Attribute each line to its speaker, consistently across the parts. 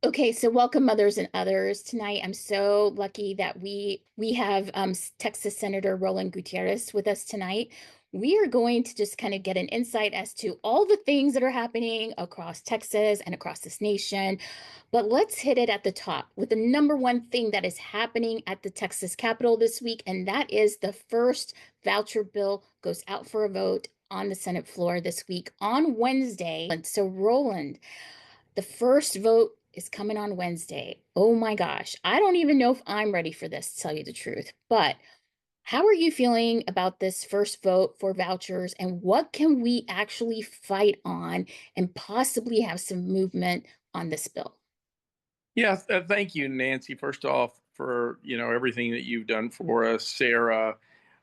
Speaker 1: Okay, so welcome mothers and others tonight. I'm so lucky that we have Texas Senator Roland Gutierrez with us tonight. We are going to just kind of get an insight as to all the things that are happening across Texas and across this nation. But let's hit it at the top with the number one thing that is happening at the Texas Capitol this week, and that is the first voucher bill goes out for a vote on the Senate floor this week on Wednesday. And so, Roland, the first vote is coming on Wednesday. Oh my gosh. I don't even know if I'm ready for this, to tell you the truth. But how are you feeling about this first vote for vouchers, and what can we actually fight on and possibly have some movement on this bill?
Speaker 2: Yeah, thank you, Nancy. First off, for everything that you've done for us, Sarah,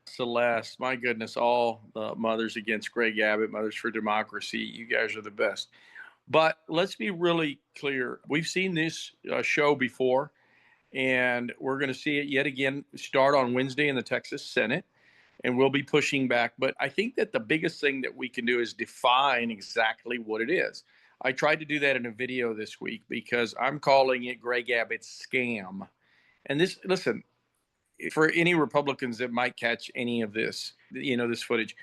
Speaker 2: Celeste. My goodness, all the mothers against Greg Abbott, Mothers for Democracy. You guys are the best. But let's be really clear. We've seen this show before, and we're going to see it yet again start on Wednesday in the Texas Senate, and we'll be pushing back. But I think that the biggest thing that we can do is define exactly what it is. I tried to do that in a video this week because I'm calling it Greg Abbott's scam. And this, listen, for any Republicans that might catch any of this, this footage,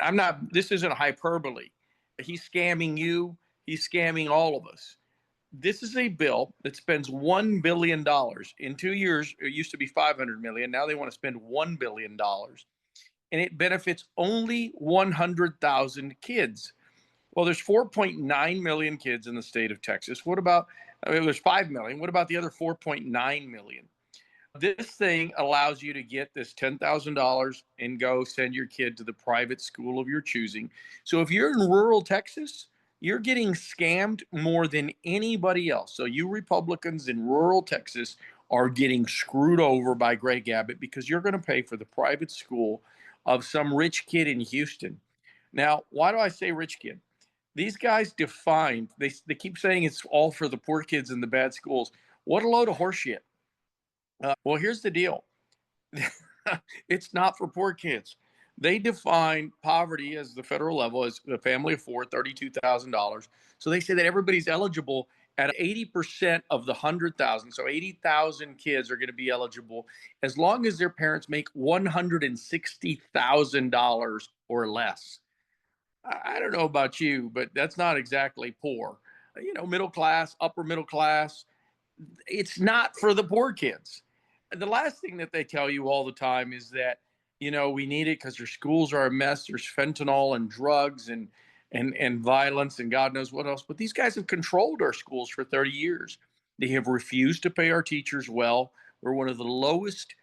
Speaker 2: I'm not, this isn't hyperbole. He's scamming you, he's scamming all of us. This is a bill that spends $1 billion in 2 years. It used to be 500 million. Now they want to spend $1 billion, and it benefits only 100,000 kids. Well, there's 4.9 million kids in the state of Texas. What about, I mean, there's 5 million. What about the other 4.9 million? This thing allows you to get this $10,000 and go send your kid to the private school of your choosing. So if you're in rural Texas, you're getting scammed more than anybody else. So you Republicans in rural Texas are getting screwed over by Greg Abbott because you're going to pay for the private school of some rich kid in Houston. Now, why do I say rich kid? These guys defined, they keep saying it's all for the poor kids in the bad schools. What a load of horseshit. Well, here's the deal. It's not for poor kids. They define poverty as the federal level as a family of four, $32,000. So they say that everybody's eligible at 80% of the 100,000. So 80,000 kids are going to be eligible as long as their parents make $160,000 or less. I don't know about you, but that's not exactly poor. Middle class, upper middle class. It's not for the poor kids. The last thing that they tell you all the time is that we need it because their schools are a mess. There's fentanyl and drugs and violence and God knows what else. But these guys have controlled our schools for 30 years. They have refused to pay our teachers well. We're one of the lowest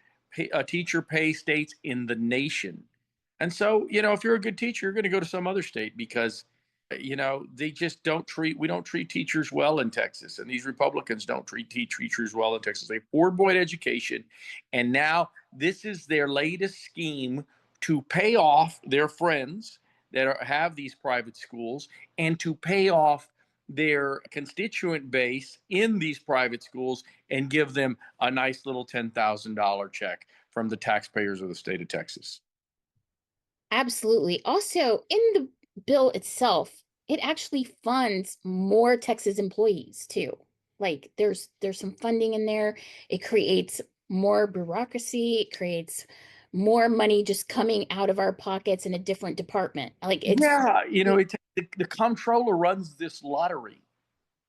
Speaker 2: teacher pay states in the nation. And so, if you're a good teacher, you're going to go to some other state because, they just we don't treat teachers well in Texas. And these Republicans don't treat teachers well in Texas. They poured boy education. And now this is their latest scheme to pay off their friends that have these private schools and to pay off their constituent base in these private schools and give them a nice little $10,000 check from the taxpayers of the state of Texas.
Speaker 1: Absolutely. Also, in the bill itself, it actually funds more Texas employees too. Like there's some funding in there. It creates more bureaucracy, it creates more money just coming out of our pockets in a different department. Like it's
Speaker 2: Yeah, the comptroller runs this lottery,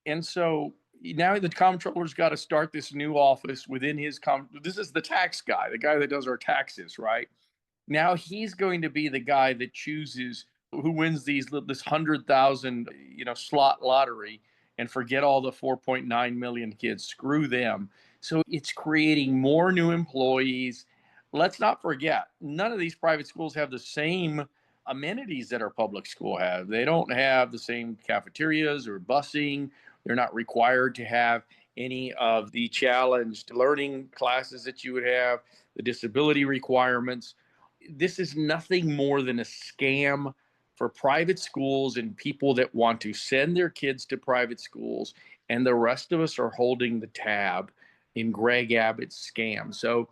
Speaker 2: and so now the comptroller's got to start this new office within his This is the tax guy, the guy that does our taxes, right? Now he's going to be the guy that chooses who wins this 100,000 slot lottery, and forget all the 4.9 million kids. Screw them. So it's creating more new employees. Let's not forget, none of these private schools have the same amenities that our public school have. They don't have the same cafeterias or busing. They're not required to have any of the challenged learning classes that you would have, the disability requirements. This is nothing more than a scam for private schools and people that want to send their kids to private schools. And the rest of us are holding the tab in Greg Abbott's scam. So,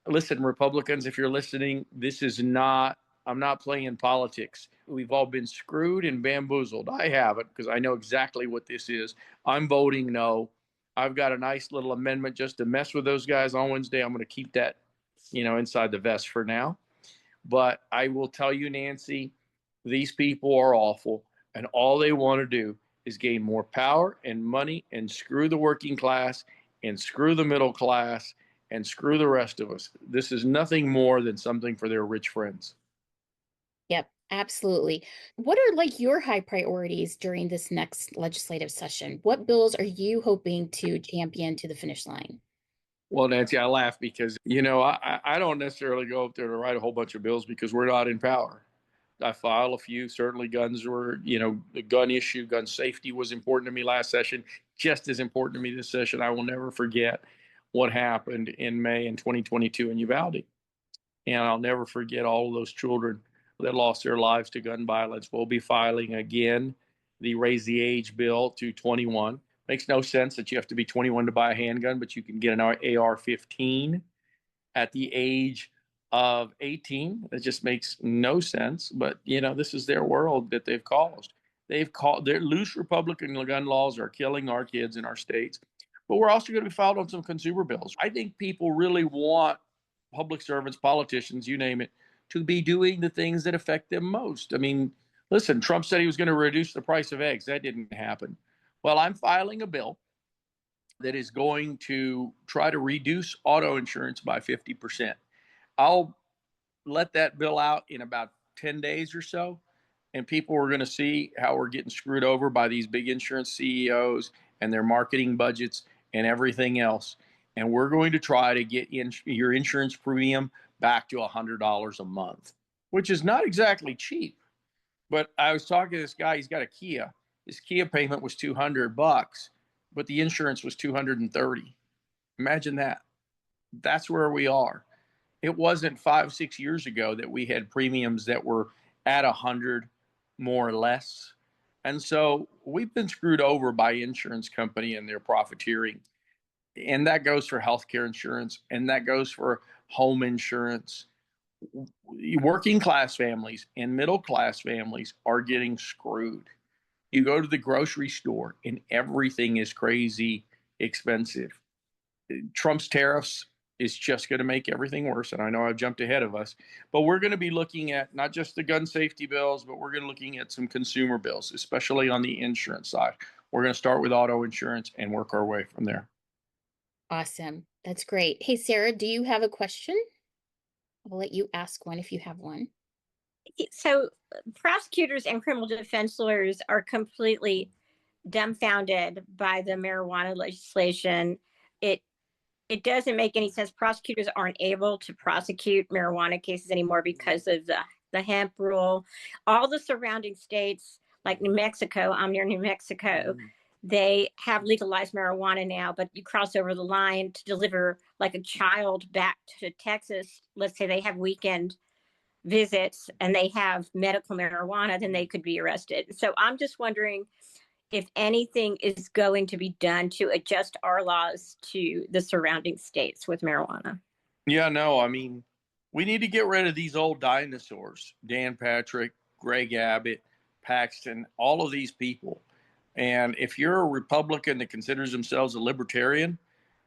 Speaker 2: listen, Republicans, if you're listening, this is not, I'm not playing politics. we've all been screwed and bamboozled. I haven't, because I know exactly what this is. I'm voting no. I've got a nice little amendment just to mess with those guys on Wednesday. I'm going to keep that, inside the vest for now. But I will tell you, Nancy, these people are awful, and all they want to do is gain more power and money and screw the working class and screw the middle class and screw the rest of us. This is nothing more than something for their rich friends.
Speaker 1: Yep, absolutely. What are like your high priorities during this next legislative session? What bills are you hoping to champion to the finish line?
Speaker 2: Well, Nancy, I laugh because, I don't necessarily go up there to write a whole bunch of bills because we're not in power. I file a few. Certainly, guns were, the gun issue, gun safety was important to me last session, just as important to me this session. I will never forget what happened in May in 2022 in Uvalde. And I'll never forget all of those children that lost their lives to gun violence. We'll be filing again the raise the age bill to 21. Makes no sense that you have to be 21 to buy a handgun, but you can get an AR-15 at the age of 18. It just makes no sense. But, this is their world that they've caused. Their loose Republican gun laws are killing our kids in our states. But we're also going to be filed on some consumer bills. I think people really want public servants, politicians, you name it, to be doing the things that affect them most. I mean, listen, Trump said he was going to reduce the price of eggs. That didn't happen. Well, I'm filing a bill that is going to try to reduce auto insurance by 50%. I'll let that bill out in about 10 days or so, and people are going to see how we're getting screwed over by these big insurance CEOs and their marketing budgets and everything else. And we're going to try to get your insurance premium back to $100 a month, which is not exactly cheap. But I was talking to this guy, he's got a Kia. His Kia payment was $200, but the insurance was $230. Imagine that. That's where we are. It wasn't 5-6 years ago that we had premiums that were at 100 more or less. And so we've been screwed over by insurance company and their profiteering. And that goes for healthcare insurance, and that goes for home insurance. Working class families and middle class families are getting screwed. You go to the grocery store and everything is crazy expensive. Trump's tariffs is just going to make everything worse. And I know I've jumped ahead of us, but we're going to be looking at not just the gun safety bills, but we're going to be looking at some consumer bills, especially on the insurance side. We're going to start with auto insurance and work our way from there.
Speaker 1: Awesome. That's great. Hey, Sarah, do you have a question? I'll let you ask one if you have one.
Speaker 3: So prosecutors and criminal defense lawyers are completely dumbfounded by the marijuana legislation. It doesn't make any sense. Prosecutors aren't able to prosecute marijuana cases anymore because of the hemp rule. All the surrounding states, like New Mexico, I'm near New Mexico, they have legalized marijuana now, but you cross over the line to deliver like a child back to Texas. Let's say they have weekend visits and they have medical marijuana, then they could be arrested. So I'm just wondering if anything is going to be done to adjust our laws to the surrounding states with marijuana.
Speaker 2: Yeah, no, I mean, we need to get rid of these old dinosaurs, Dan Patrick, Greg Abbott, Paxton, all of these people. And if you're a Republican that considers themselves a libertarian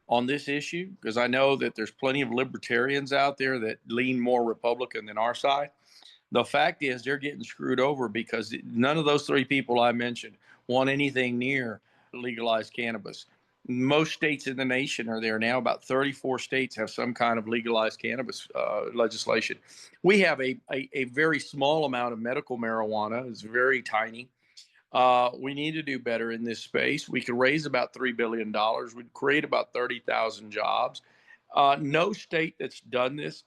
Speaker 2: on this issue, because I know that there's plenty of libertarians out there that lean more Republican than our side, the fact is they're getting screwed over because none of those three people I mentioned want anything near legalized cannabis. Most states in the nation are there now. About 34 states have some kind of legalized cannabis legislation. We have a very small amount of medical marijuana. It's very tiny. We need to do better in this space. We could raise about $3 billion. We'd create about 30,000 jobs. No state that's done this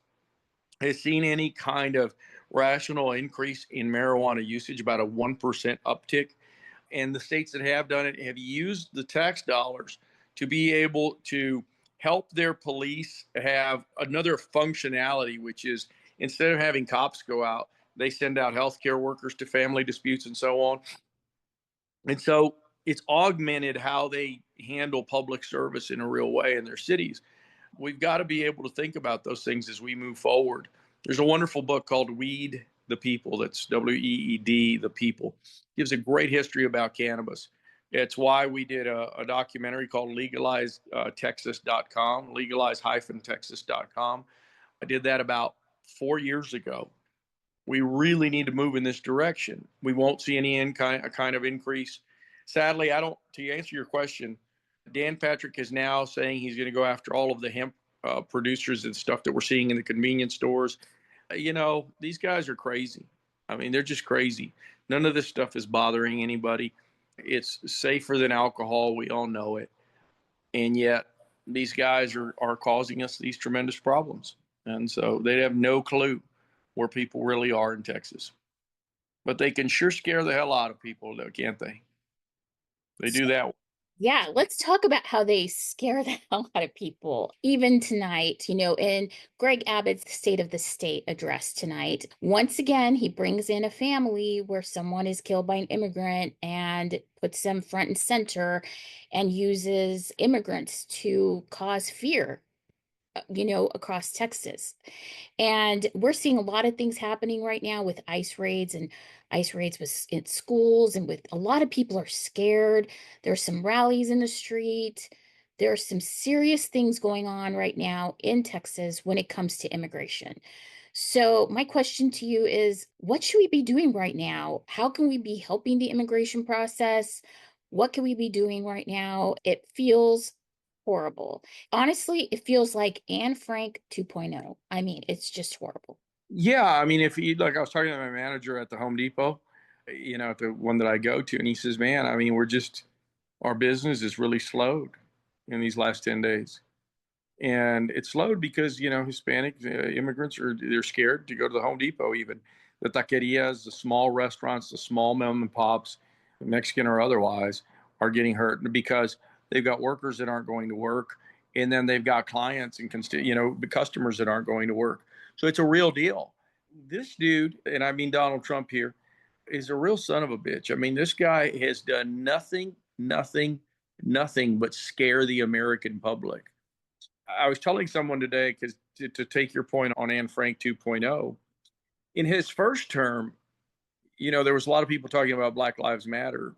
Speaker 2: has seen any kind of rational increase in marijuana usage, about a 1% uptick. And the states that have done it have used the tax dollars to be able to help their police have another functionality, which is instead of having cops go out, they send out healthcare workers to family disputes and so on. And so it's augmented how they handle public service in a real way in their cities. We've got to be able to think about those things as we move forward. There's a wonderful book called Weed, the people. That's WEED, the people. Gives a great history about cannabis. It's why we did a documentary called legalizetexas.com, legalize-texas.com. I did that about 4 years ago. We really need to move in this direction. We won't see any kind of increase. Sadly, I don't. To answer your question, Dan Patrick is now saying he's going to go after all of the hemp producers and stuff that we're seeing in the convenience stores. These guys are crazy. I mean, they're just crazy. None of this stuff is bothering anybody. It's safer than alcohol. We all know it. And yet these guys are causing us these tremendous problems. And so they have no clue where people really are in Texas. But they can sure scare the hell out of people, though, can't they? They do that.
Speaker 1: Yeah, let's talk about how they scare the hell out of people. Even tonight, in Greg Abbott's State of the State address tonight, once again, he brings in a family where someone is killed by an immigrant and puts them front and center and uses immigrants to cause fear, across Texas. And we're seeing a lot of things happening right now with ICE raids with in schools, and with a lot of people are scared. There's some rallies in the street. There are some serious things going on right now in Texas when it comes to immigration. So my question to you is, what should we be doing right now? How can we be helping the immigration process? What can we be doing right now? It feels horrible. Honestly, it feels like Anne Frank 2.0. I mean, it's just horrible.
Speaker 2: Yeah, I mean, if you like, I was talking to my manager at the Home Depot, at the one that I go to, and he says, "Man, I mean, our business is really slowed in these last 10 days." And it's slowed because, Hispanic immigrants they're scared to go to the Home Depot, even the taquerias, the small restaurants, the small mom and pops, Mexican or otherwise, are getting hurt because they've got workers that aren't going to work. And then they've got clients and, the customers that aren't going to work. So it's a real deal. This dude, and I mean Donald Trump here, is a real son of a bitch. I mean, this guy has done nothing but scare the American public. I was telling someone today, because to take your point on Anne Frank 2.0, in his first term, there was a lot of people talking about Black Lives Matter,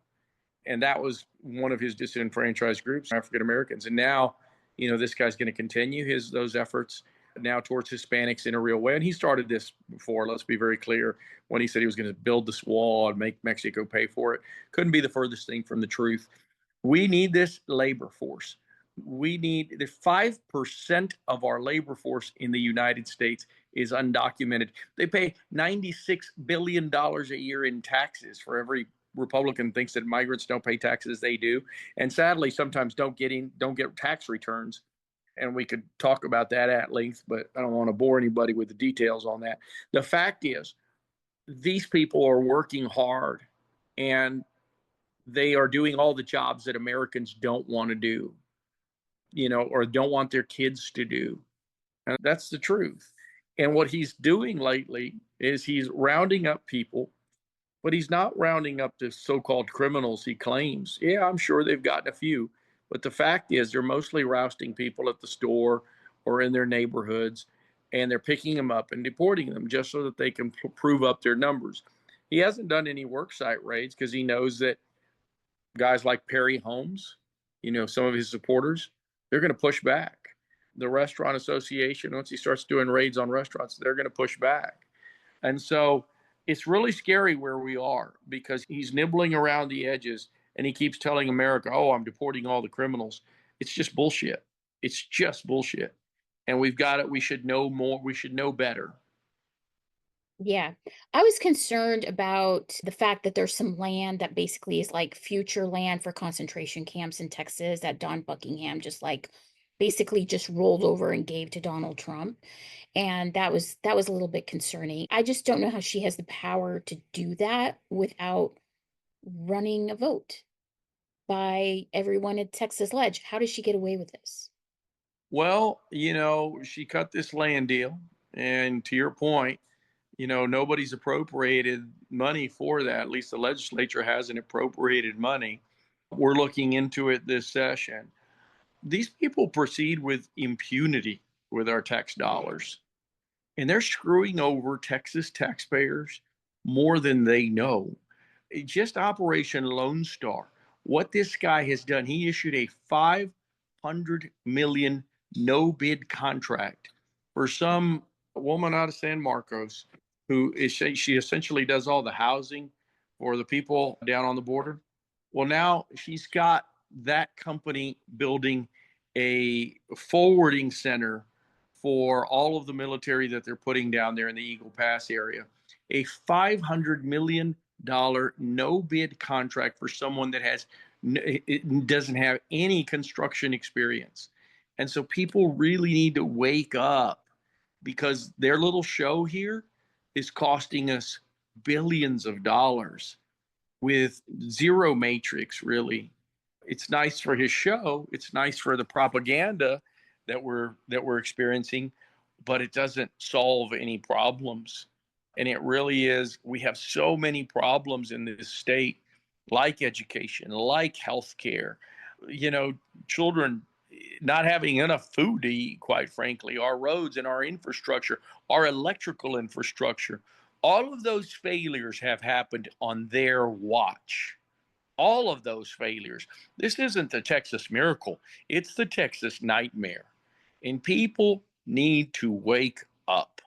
Speaker 2: and that was one of his disenfranchised groups, African Americans. And now, this guy's going to continue those efforts now towards Hispanics in a real way. And he started this before, let's be very clear, when he said he was going to build this wall and make Mexico pay for it. Couldn't be the furthest thing from the truth. We need this labor force. We need the 5% of our labor force in the United States is undocumented. They pay $96 billion a year in taxes. For every Republican thinks that migrants don't pay taxes, they do. And sadly, sometimes don't get tax returns. And we could talk about that at length, but I don't want to bore anybody with the details on that. The fact is, these people are working hard, and they are doing all the jobs that Americans don't want to do, or don't want their kids to do. And that's the truth. And what he's doing lately is he's rounding up people, but he's not rounding up the so-called criminals he claims. Yeah, I'm sure they've gotten a few, but the fact is they're mostly rousting people at the store or in their neighborhoods, and they're picking them up and deporting them just so that they can prove up their numbers. He hasn't done any worksite raids because he knows that guys like Perry Holmes, some of his supporters, they're going to push back. The Restaurant Association, once he starts doing raids on restaurants, they're going to push back. And so it's really scary where we are, because he's nibbling around the edges, and he keeps telling America, "Oh, I'm deporting all the criminals." It's just bullshit. It's just bullshit. And we've got it. We should know more. We should know better.
Speaker 1: Yeah. I was concerned about the fact that there's some land that basically is like future land for concentration camps in Texas that Don Buckingham basically just rolled over and gave to Donald Trump. And that was a little bit concerning. I just don't know how she has the power to do that without running a vote by everyone at Texas Ledge. How does she get away with this?
Speaker 2: Well, she cut this land deal. And to your point, nobody's appropriated money for that. At least the legislature hasn't appropriated money. We're looking into it this session. These people proceed with impunity with our tax dollars. and they're screwing over Texas taxpayers more than they know. Just Operation Lone Star. What this guy has done, he issued a 500 million no bid contract for some woman out of San Marcos who is she essentially does all the housing for the people down on the border. Well, now she's got that company building a forwarding center for all of the military that they're putting down there in the Eagle Pass area. A $500 million no bid contract for someone that it doesn't have any construction experience. And so people really need to wake up because their little show here is costing us billions of dollars with zero matrix, really. It's nice for his show, it's nice for the propaganda that we're experiencing, but it doesn't solve any problems. And it really is, we have so many problems in this state, like education, like healthcare, you know, children not having enough food to eat, quite frankly, our roads and our infrastructure, our electrical infrastructure. All of those failures have happened on their watch. All of those failures. This isn't the Texas miracle, it's the Texas nightmare. And people need to wake up.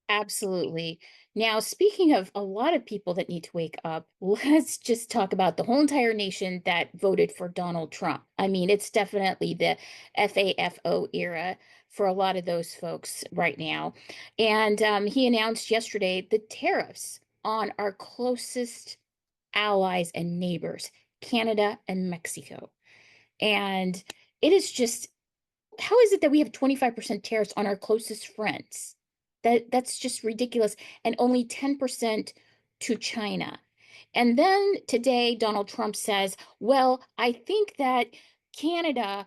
Speaker 1: Absolutely. Now, speaking of a lot of people that need to wake up, let's just talk about the whole entire nation that voted for Donald Trump. I mean, it's definitely the FAFO era for a lot of those folks right now. And he announced yesterday the tariffs on our closest allies and neighbors, Canada and Mexico. And it is just, how is it that we have 25% tariffs on our closest friends? That's just ridiculous. And only 10% to China. And then today, Donald Trump says, well, I think that Canada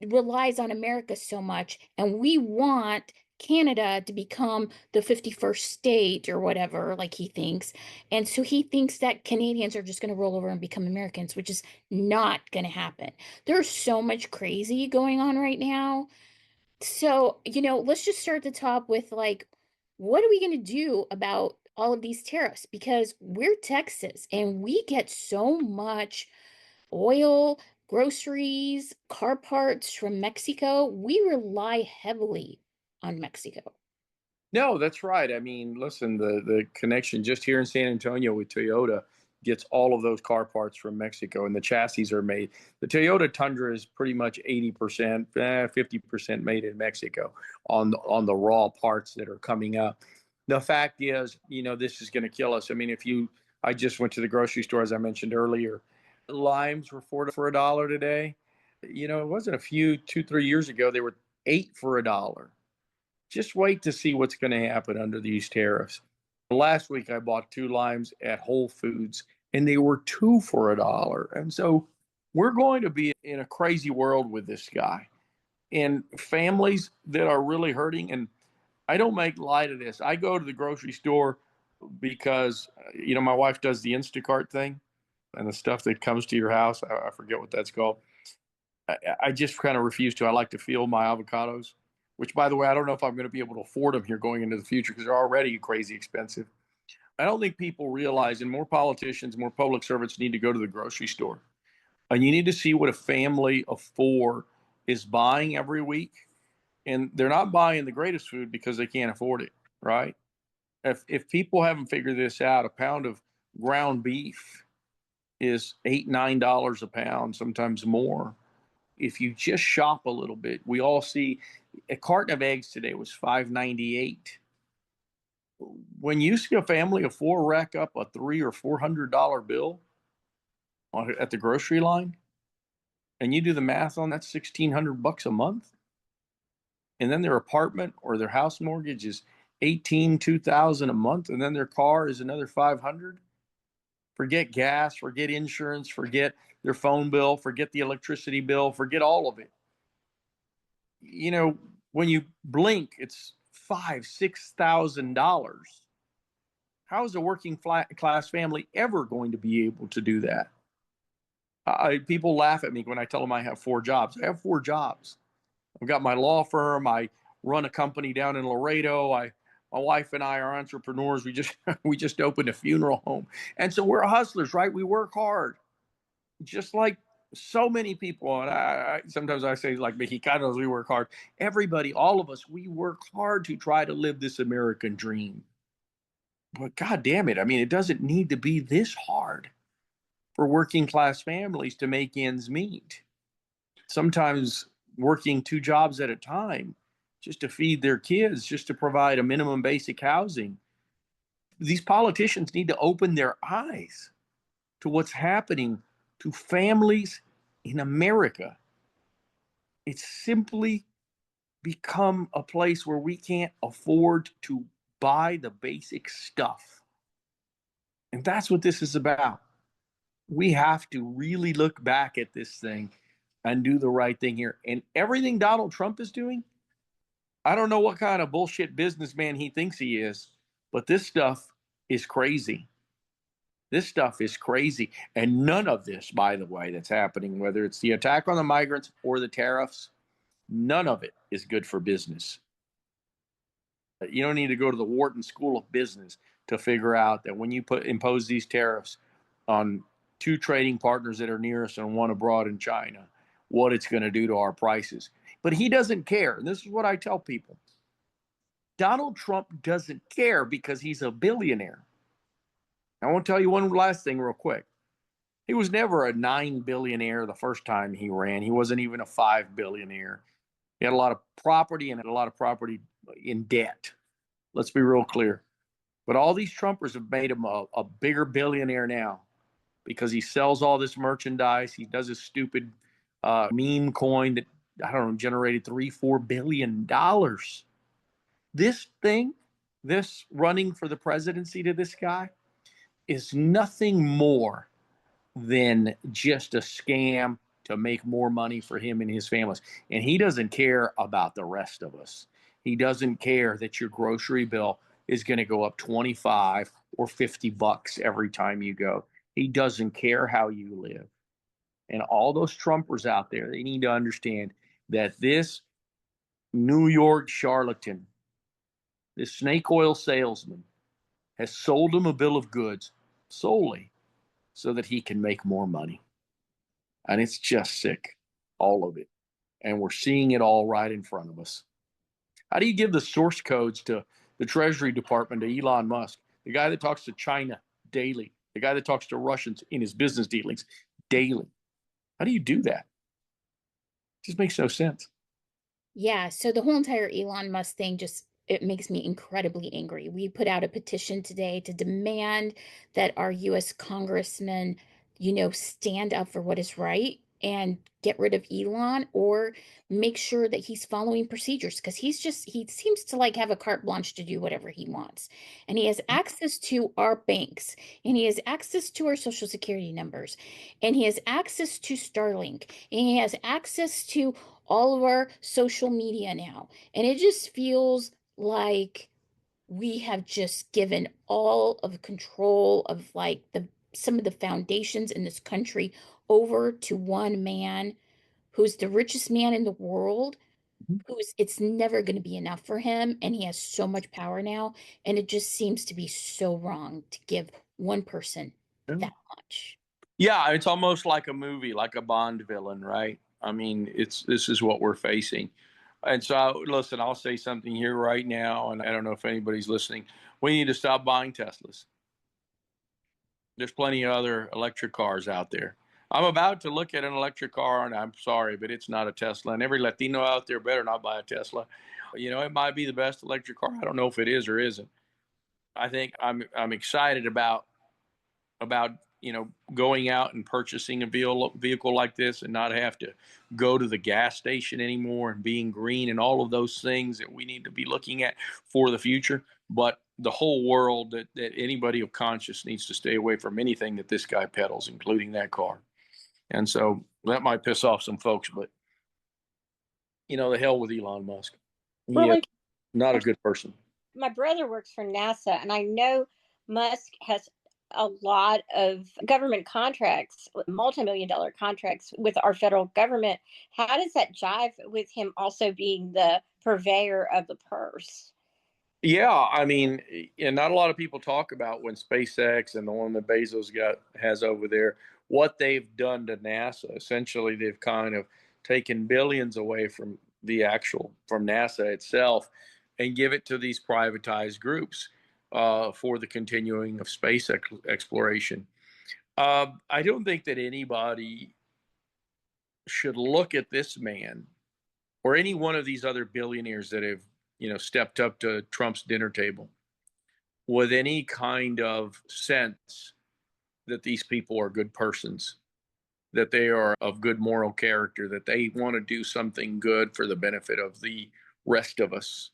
Speaker 1: relies on America so much, and we want Canada to become the 51st state or whatever, like he thinks. And so he thinks that Canadians are just going to roll over and become Americans, which is not going to happen. There's so much crazy going on right now. So, let's just start at the top with like, what are we going to do about all of these tariffs? Because we're Texas and we get so much oil, groceries, car parts from Mexico. We rely heavily on Mexico.
Speaker 2: No, that's right. I mean, listen, the connection just here in San Antonio with Toyota gets all of those car parts from Mexico, and the chassis are made. The Toyota Tundra is pretty much 80%, 50% made in Mexico on the raw parts that are coming up. The fact is, this is going to kill us. I mean, I just went to the grocery store, as I mentioned earlier. Limes were $4 for $1 today. It wasn't a few 2-3 years ago they were $8 for $1. Just wait to see what's going to happen under these tariffs. Last week, I bought 2 limes at Whole Foods, and they were 2 for $1. And so we're going to be in a crazy world with this guy. And families that are really hurting, and I don't make light of this. I go to the grocery store because, my wife does the Instacart thing and the stuff that comes to your house. I forget what that's called. I just kind of refuse to. I like to feel my avocados, which, by the way, I don't know if I'm going to be able to afford them here going into the future because they're already crazy expensive. I don't think people realize, and more politicians, more public servants need to go to the grocery store. And you need to see what a family of 4 is buying every week. And they're not buying the greatest food because they can't afford it, right? If people haven't figured this out, a pound of ground beef is $8-9 a pound, sometimes more. If you just shop a little bit, we all see a carton of eggs today was $5.98. When you see a family of 4 rack up a $300 or $400 bill at the grocery line, and you do the math on that, $1,600 a month, and then their apartment or their house mortgage is $2,000 a month, and then their car is another $500. Forget gas, forget insurance, forget their phone bill, forget the electricity bill, forget all of it. When you blink, it's $5,000-6,000. How is a working class family ever going to be able to do that? People laugh at me when I tell them I have 4 jobs. I have 4 jobs. I've got my law firm. I run a company down in Laredo. My wife and I are entrepreneurs. We just opened a funeral home. And so we're hustlers, right? We work hard, just like so many people. And sometimes I say, like Mexicanos, we work hard. Everybody, all of us, we work hard to try to live this American dream. But God damn it, I mean, it doesn't need to be this hard for working class families to make ends meet. Sometimes working 2 jobs at a time just to feed their kids, just to provide a minimum basic housing. These politicians need to open their eyes to what's happening to families in America. It's simply become a place where we can't afford to buy the basic stuff. And that's what this is about. We have to really look back at this thing and do the right thing here. And everything Donald Trump is doing, I don't know what kind of bullshit businessman he thinks he is, but this stuff is crazy. This stuff is crazy. And none of this, by the way, that's happening, whether it's the attack on the migrants or the tariffs, none of it is good for business. You don't need to go to the Wharton School of Business to figure out that when you impose these tariffs on 2 trading partners that are near us and one abroad in China, what it's going to do to our prices. But he doesn't care. And this is what I tell people. Donald Trump doesn't care because he's a billionaire. I want to tell you one last thing real quick. He was never a 9 billionaire the first time he ran. He wasn't even a 5 billionaire. He had a lot of property and had a lot of property in debt. Let's be real clear. But all these Trumpers have made him a bigger billionaire now because he sells all this merchandise. He does this stupid meme coin that, I don't know, generated $3-4 billion. This thing, this running for the presidency to this guy is nothing more than just a scam to make more money for him and his families. And he doesn't care about the rest of us. He doesn't care that your grocery bill is going to go up 25 or 50 bucks every time you go. He doesn't care how you live. And all those Trumpers out there, they need to understand that this New York charlatan, this snake oil salesman, has sold him a bill of goods solely so that he can make more money. And it's just sick, all of it. And we're seeing it all right in front of us. How do you give the source codes to the Treasury Department, to Elon Musk, the guy that talks to China daily, the guy that talks to Russians in his business dealings daily? How do you do that? It just makes no sense.
Speaker 1: Yeah, so the whole entire Elon Musk thing just it makes me incredibly angry. We put out a petition today to demand that our US congressmen, stand up for what is right and get rid of Elon or make sure that he's following procedures because he seems to like have a carte blanche to do whatever he wants. And he has access to our banks and he has access to our social security numbers and he has access to Starlink and he has access to all of our social media now. And it just feels like we have just given all of control of like some of the foundations in this country over to one man who's the richest man in the world, who's it's never going to be enough for him and he has so much power now and it just seems to be so wrong to give one person that much.
Speaker 2: Yeah, it's almost like a movie, like a Bond villain, right? I mean, this is what we're facing. And so, listen, I'll say something here right now, and I don't know if anybody's listening. We need to stop buying Teslas. There's plenty of other electric cars out there. I'm about to look at an electric car, and I'm sorry, but it's not a Tesla. And every Latino out there better not buy a Tesla. It might be the best electric car. I don't know if it is or isn't. I think I'm excited about going out and purchasing a vehicle like this and not have to go to the gas station anymore and being green and all of those things that we need to be looking at for the future. But the whole world, that anybody of conscience needs to stay away from anything that this guy peddles, including that car. And so that might piss off some folks, but the hell with Elon Musk. He is not a good person.
Speaker 3: My brother works for NASA, and I know Musk has a lot of government contracts, multi-million-dollar contracts with our federal government. How does that jive with him also being the purveyor of the purse?
Speaker 2: Yeah, I mean, and not a lot of people talk about when SpaceX and the one that Bezos has over there, what they've done to NASA. Essentially, they've kind of taken billions away from NASA itself and give it to these privatized groups for the continuing of space exploration. I don't think that anybody should look at this man or any one of these other billionaires that have, stepped up to Trump's dinner table with any kind of sense that these people are good persons, that they are of good moral character, that they want to do something good for the benefit of the rest of us.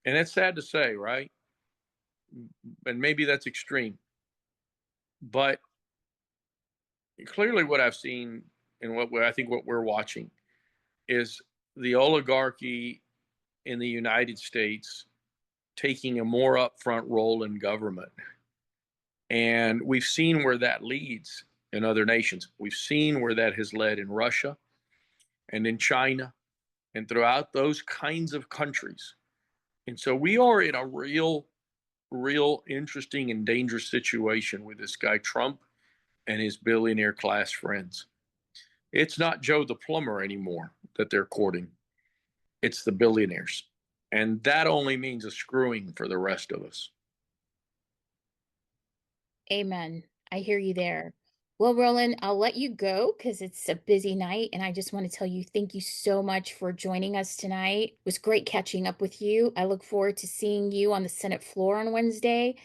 Speaker 2: And it's sad to say, right? And maybe that's extreme. But clearly, what I've seen and what I think what we're watching is the oligarchy in the United States taking a more upfront role in government. And we've seen where that leads in other nations. We've seen where that has led in Russia and in China and throughout those kinds of countries. And so we are in a real interesting and dangerous situation with this guy, Trump, and his billionaire class friends. It's not Joe the plumber anymore that they're courting, it's the billionaires. And that only means a screwing for the rest of us.
Speaker 1: Amen. I hear you there. Well, Roland, I'll let you go because it's a busy night. And I just want to tell you thank you so much for joining us tonight. It was great catching up with you. I look forward to seeing you on the Senate floor on Wednesday.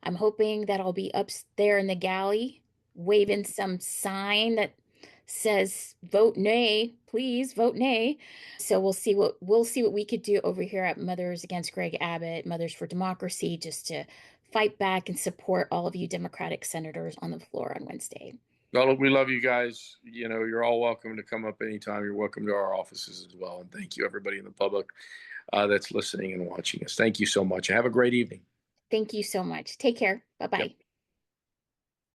Speaker 1: I'm hoping that I'll be up there in the galley waving some sign that says vote nay, please vote nay. So we'll see what we could do over here at Mothers Against Greg Abbott, Mothers for Democracy, just to fight back and support all of you Democratic senators on the floor on Wednesday.
Speaker 2: Well, we love you guys. You're all welcome to come up anytime. You're welcome to our offices as well. And thank you, everybody in the public that's listening and watching us. Thank you so much. Have a great evening.
Speaker 1: Thank you so much. Take care. Bye-bye.
Speaker 2: Yep.